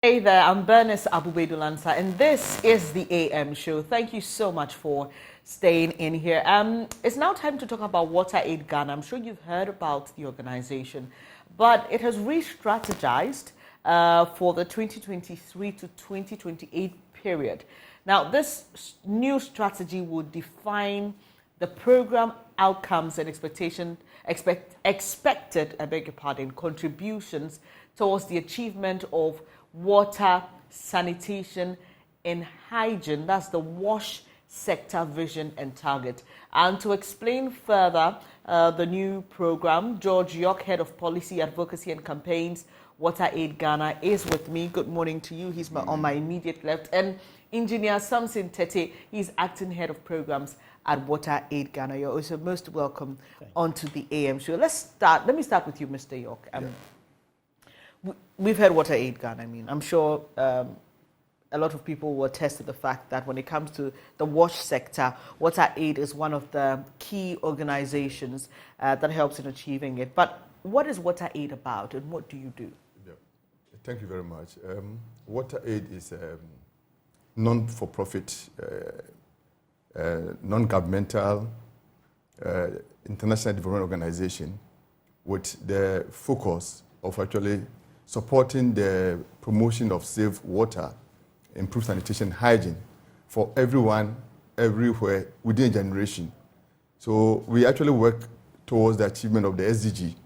Hey there, I'm Bernice Abubedulansa, and this is the AM show. Thank you so much for staying in here. It's now time to talk about WaterAid Ghana. I'm sure you've heard about the organization, but it has re-strategized for the 2023 to 2028 period. Now, this new strategy will define the program outcomes and expected, I beg your pardon, contributions towards the achievement of water, sanitation, and hygiene. That's the WASH sector vision and target. And to explain further the new program, George York, Head of Policy, Advocacy and Campaigns, WaterAid Ghana, is with me. Good morning to you. He's on my immediate left. And Engineer Samson Tete, he's Acting Head of Programs at WaterAid Ghana. You're also most welcome onto the AM show. Let's start. Let me start with you, Mr. York. We've heard WaterAid Ghana. I mean, I'm sure a lot of people will attest to the fact that when it comes to the WASH sector, WaterAid is one of the key organizations that helps in achieving it. But what is WaterAid about, and what do you do? Yeah. Thank you very much. WaterAid is a non-for-profit, non-governmental, international development organization with the focus of actually supporting the promotion of safe water, improved sanitation, hygiene for everyone, everywhere, within a generation. So we actually work towards the achievement of the SDG.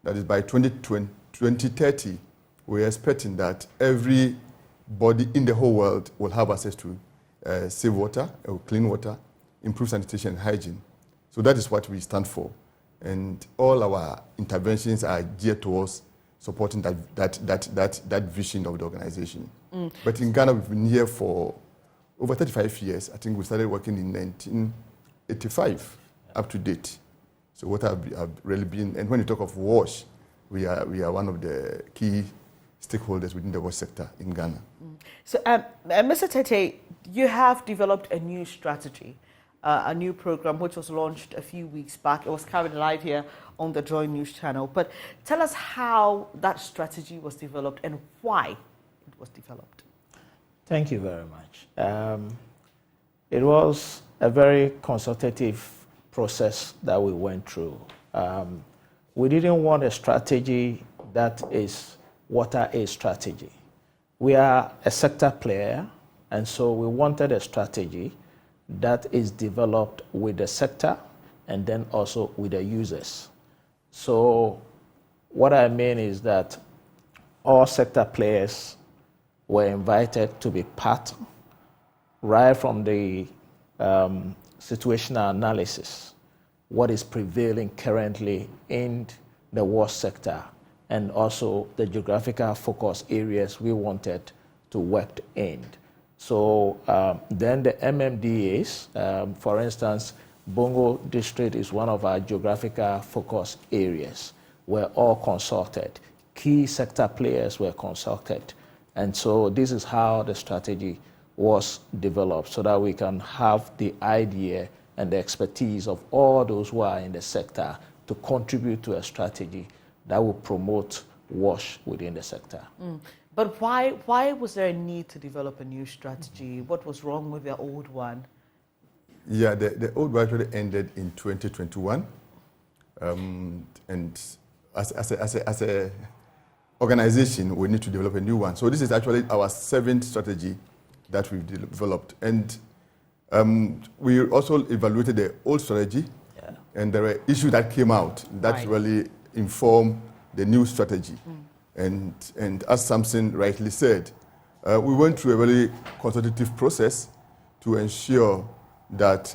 That is by 2030, we're expecting that everybody in the whole world will have access to safe water, or clean water, improved sanitation and hygiene. So that is what we stand for. And all our interventions are geared towards supporting that vision of the organization. But in Ghana, we've been here for over 35 years. I think we started working in 1985 up to date. So what have really been, and when you talk of WASH, we are one of the key stakeholders within the WASH sector in Ghana. So, Mr. Tete, you have developed a new strategy, a new program which was launched a few weeks back. It was carried live here on the JoyNews channel. But tell us how that strategy was developed and why it was developed. Thank you very much. It was a very consultative process that we went through. We didn't want a strategy that is WaterAid strategy. We are a sector player, and so we wanted a strategy that is developed with the sector and then also with the users. So what I mean is that all sector players were invited to be part, right from the situational analysis, what is prevailing currently in the WASH sector, and also the geographical focus areas we wanted to work in. So then the MMDAs, for instance, Bongo District is one of our geographical focus areas, were all consulted. Key sector players were consulted. And so this is how the strategy was developed, so that we can have the idea and the expertise of all those who are in the sector to contribute to a strategy that will promote WASH within the sector. But why was there a need to develop a new strategy? What was wrong with the old one? Yeah, the old one actually ended in 2021. And as a organization, we need to develop a new one. So this is actually our 7th strategy that we've developed. And we also evaluated the old strategy, and there were issues that came out that really informed the new strategy. And as Samson rightly said, we went through a very consultative process to ensure that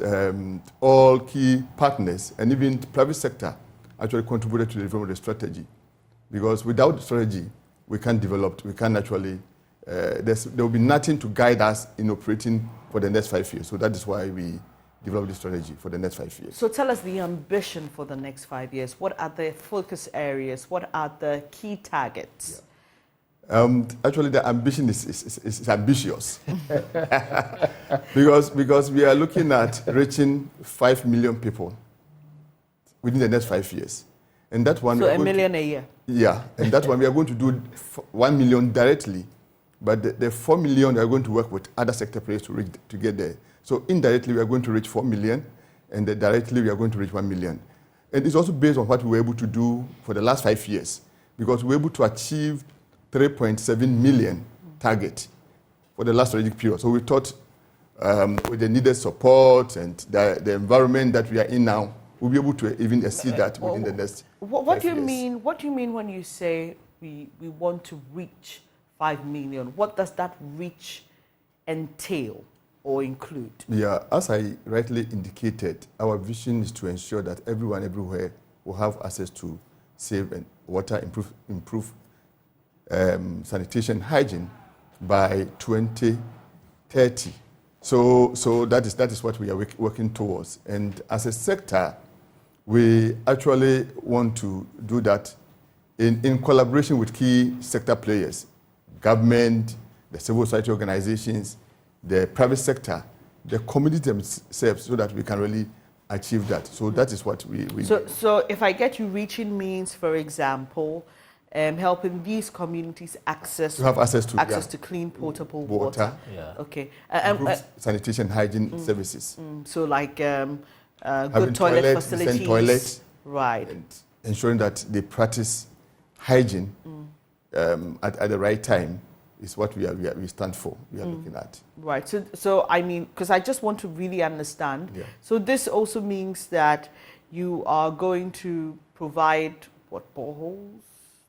all key partners and even the private sector actually contributed to the development of the strategy. Because without the strategy, we can't develop, we can't actually, there will be nothing to guide us in operating for the next 5 years. So that is why we developed the strategy for the next 5 years. So tell us the ambition for the next 5 years. What are the focus areas? What are the key targets? Actually, the ambition is ambitious because we are looking at reaching 5 million people within the next 5 years. And that one, so $1 million a year. Yeah, and that one we are going to do 1 million directly But the 4 million, we are going to work with other sector players to get there. So indirectly, we are going to reach 4 million, and directly, we are going to reach 1 million. And it's also based on what we were able to do for the last 5 years, because we were able to achieve 3.7 million target for the last strategic period. So we thought with the needed support and the environment that we are in now, we'll be able to even exceed that within the next what do you 5 years. mean? What do you mean when you say we want to reach 5 million? What does that reach entail or include? Yeah, as I rightly indicated, our vision is to ensure that everyone everywhere will have access to safe and water, improve sanitation, hygiene by 2030. So that is what we are working towards. And as a sector, we actually want to do that in collaboration with key sector players, government, the civil society organizations, the private sector, the community themselves, so that we can really achieve that. So that is what we do. So if I get you, reaching means, for example, helping these communities to have access to clean potable water. Yeah. Okay. Sanitation, hygiene services. So like good having toilet facilities. decent toilets, Right. and ensuring that they practice hygiene at the right time is what we stand for. We are looking at. Right. So I mean, because I just want to really understand. Yeah. So this also means that you are going to provide what, boreholes?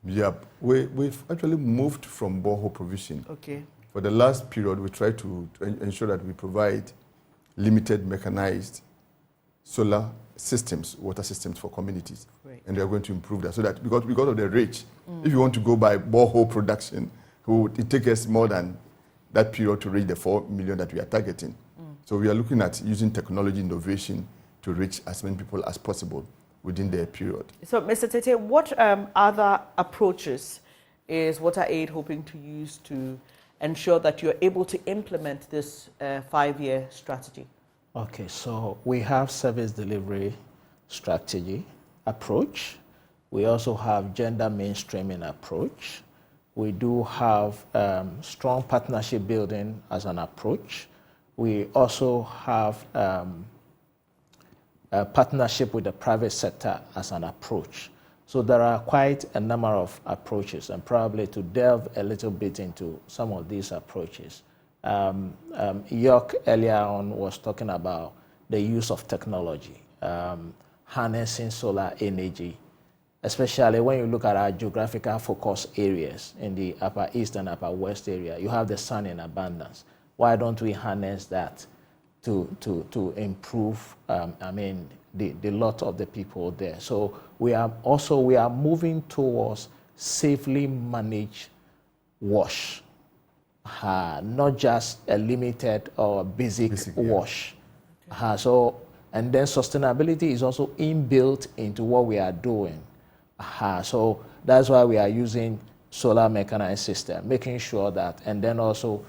Yeah, we've actually moved from borehole provision. Okay. For the last period, we tried to ensure that we provide limited mechanized solar systems, water systems for communities. Great. And we are going to improve that. So that because of the reach, if you want to go by borehole production, it takes us more than that period to reach the 4 million that we are targeting. So we are looking at using technology innovation to reach as many people as possible within the period. So, Mr. Tete, what other approaches is WaterAid hoping to use to ensure that you're able to implement this 5-year strategy? Okay, so we have service delivery strategy approach. We also have gender mainstreaming approach. We do have strong partnership building as an approach. We also have a partnership with the private sector as an approach. So there are quite a number of approaches, and probably to delve a little bit into some of these approaches. York earlier on was talking about the use of technology, harnessing solar energy, especially when you look at our geographical focus areas in the Upper East and Upper West area. You have the sun in abundance. Why don't we harness that to improve, the lot of the people there? So we are moving towards safely managed wash, not just a limited or basic wash. And then sustainability is also inbuilt into what we are doing. So that's why we are using solar mechanized system, making sure that, and then also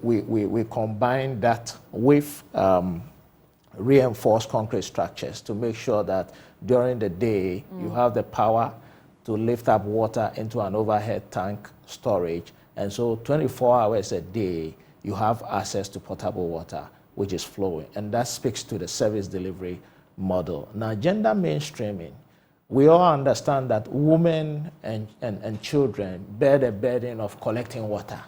we combine that with reinforced concrete structures to make sure that during the day you have the power to lift up water into an overhead tank storage. And so 24 hours a day, you have access to potable water, which is flowing. And that speaks to the service delivery model. Now, gender mainstreaming, we all understand that women and children bear the burden of collecting water.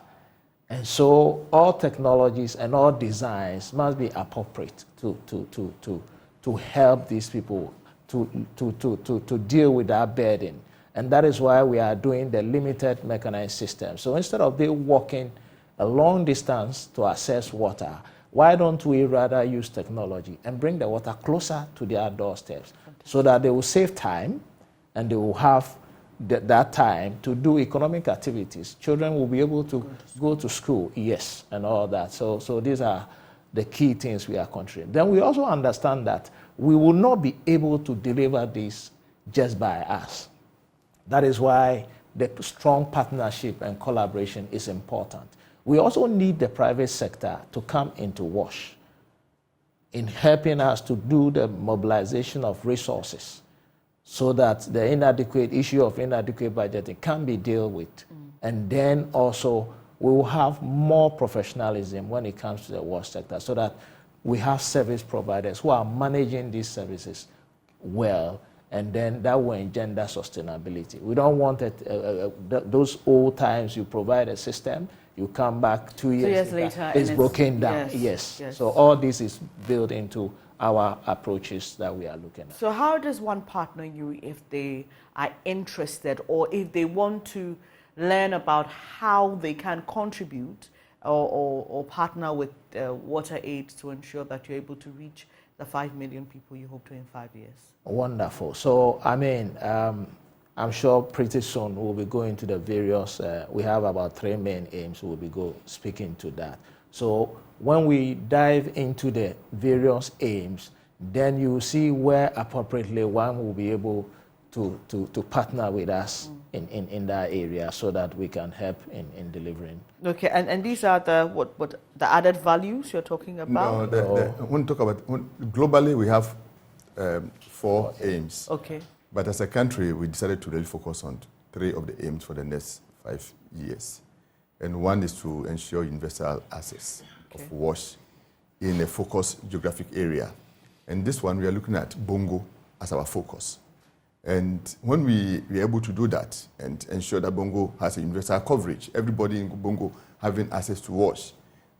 And so all technologies and all designs must be appropriate to help these people to deal with that burden. And that is why we are doing the limited mechanized system. So instead of they walking a long distance to access water, why don't we rather use technology and bring the water closer to their doorsteps so that they will save time and they will have that time to do economic activities. Children will be able to go to school, yes, and all that. So these are the key things we are considering. Then we also understand that we will not be able to deliver this just by us. That is why the strong partnership and collaboration is important. We also need the private sector to come into WASH in helping us to do the mobilization of resources so that the issue of inadequate budgeting can be dealt with. And then also we will have more professionalism when it comes to the wash sector, so that we have service providers who are managing these services well, and then that will engender sustainability. We don't want it, those old times you provide a system, you come back 2 years later it's broken down. Yes. So all this is built into our approaches that we are looking at. So how does one partner you if they are interested, or if they want to learn about how they can contribute or partner with WaterAid to ensure that you're able to reach the 5 million people you hope to in 5 years? Wonderful. So, I mean, I'm sure pretty soon we'll be going to the various, we have about 3 main aims, we'll be speaking to that. So when we dive into the various aims, then you see where appropriately one will be able to partner with us in that area, so that we can help in delivering. Okay, and these are the what the added values you're talking about? No, when talk about globally, we have 4 aims. Okay. But as a country, we decided to really focus on 3 of the aims for the next 5 years. And one is to ensure universal access of wash in a focused geographic area. And this one, we are looking at Bongo as our focus. And when we are able to do that and ensure that Bongo has a universal coverage, everybody in Bongo having access to wash,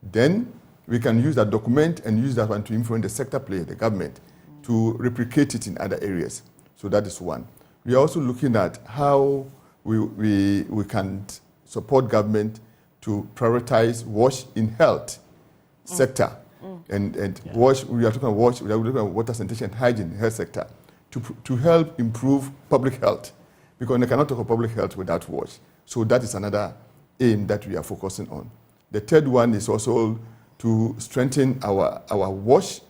then we can use that document and use that one to influence the sector player, the government, to replicate it in other areas. So that is one. We are also looking at how we can support government to prioritize wash in health sector. And wash, we are talking about wash, we are looking at water, sanitation, and hygiene, health sector, to help improve public health, because they cannot talk about public health without wash. So that is another aim that we are focusing on. The third one is also to strengthen our wash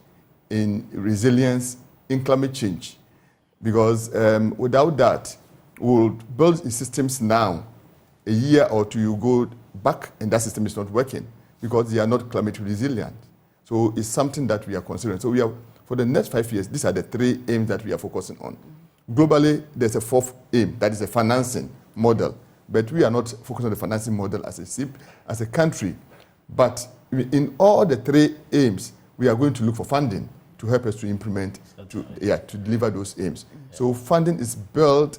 in resilience in climate change, because without that, we'll build systems now, a year or two you go back and that system is not working because they are not climate resilient. So it's something that we are considering. So we are, for the next 5 years, these are the 3 aims that we are focusing on. Globally, there's a 4th aim, that is a financing model. But we are not focused on the financing model as a country. But in all the 3 aims, we are going to look for funding to help us to implement, to deliver those aims. So funding is built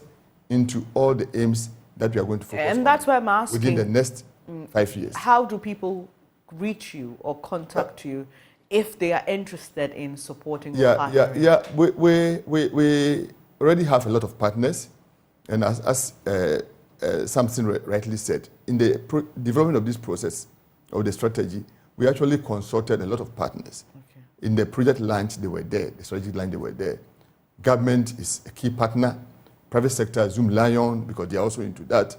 into all the aims that we are going to focus on. And that's why I'm asking, within the next 5 years. How do people reach you or contact you if they are interested in supporting the partnering? We already have a lot of partners, and as Samson rightly said, in the development of this process, of the strategy, we actually consulted a lot of partners. Okay. In the project launch, they were there. The strategic line, they were there. Government is a key partner. Private sector, Zoom Lion, because they are also into that.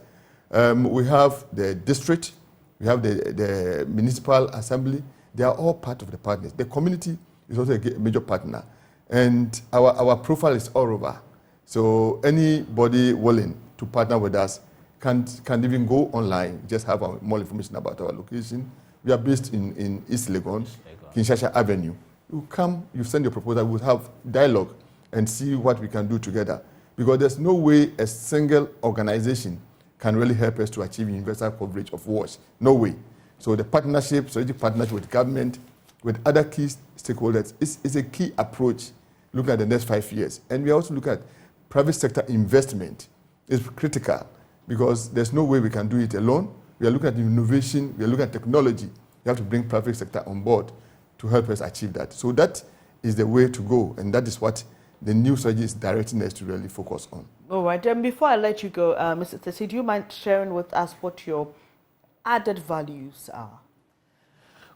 We have the district. We have the municipal assembly. They are all part of the partners. The community is also a major partner. And our profile is all over. So anybody willing to partner with us can even go online, just have more information about our location. We are based in East Legon, Kinshasa Avenue. You come, you send your proposal, we'll have dialogue and see what we can do together. Because there's no way a single organization can really help us to achieve universal coverage of wash. No way. So the partnership, strategic partnership with government, with other key stakeholders is a key approach looking at the next 5 years. And we also look at private sector investment. It's critical because there's no way we can do it alone. We are looking at innovation, we are looking at technology. You have to bring private sector on board to help us achieve that. So that is the way to go, and that is what the new strategy is directing us to really focus on. All right, and before I let you go, Mr. Tesi, do you mind sharing with us what your added values are?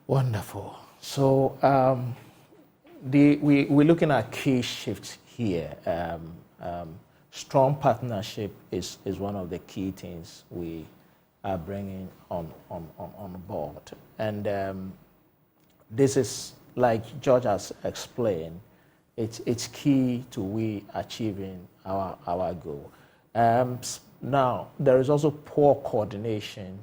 Wonderful. So we're looking at key shifts here. Strong partnership is one of the key things we are bringing on board. And this is, like George has explained, it's key to we achieving our goal. Now, there is also poor coordination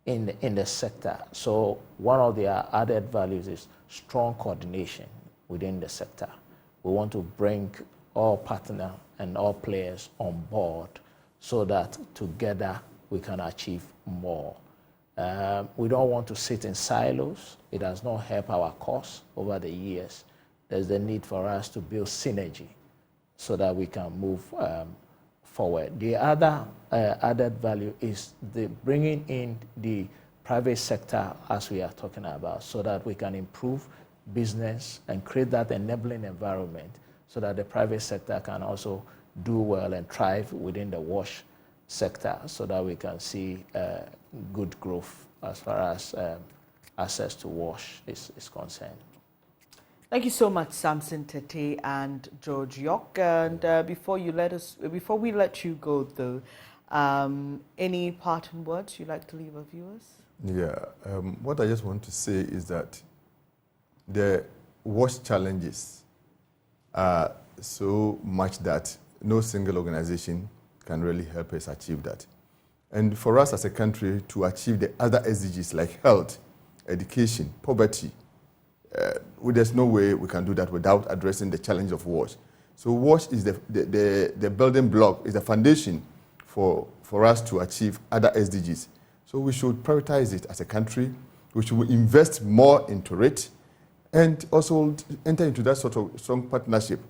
in the sector. So one of the added values is strong coordination within the sector. We want to bring all partners and all players on board so that together we can achieve more. We don't want to sit in silos. It has not helped our cause over the years. There's the need for us to build synergy so that we can move forward. The other added value is the bringing in the private sector, as we are talking about, so that we can improve business and create that enabling environment so that the private sector can also do well and thrive within the wash sector, so that we can see good growth as far as access to wash is concerned. Thank you so much, Samson Tete and George York. And before we let you go, though, any parting words you'd like to leave our viewers? Yeah, what I just want to say is that the wash challenges are so much that no single organization can really help us achieve that. And for us as a country to achieve the other SDGs like health, education, poverty, there's no way we can do that without addressing the challenge of wash. So wash is the building block, is the foundation for us to achieve other SDGs. So we should prioritize it as a country. We should invest more into it and also enter into that sort of strong partnership.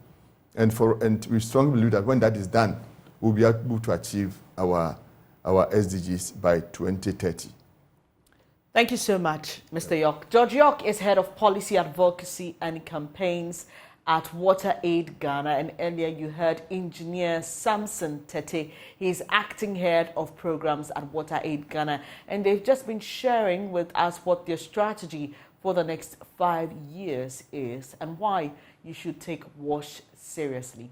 And we strongly believe that when that is done, we'll be able to achieve our SDGs by 2030. Thank you so much, Mr. York. George York is Head of Policy Advocacy and Campaigns at WaterAid Ghana. And earlier you heard Engineer Samson Tete. He's Acting Head of Programs at WaterAid Ghana. And they've just been sharing with us what their strategy for the next 5 years is and why you should take WASH seriously.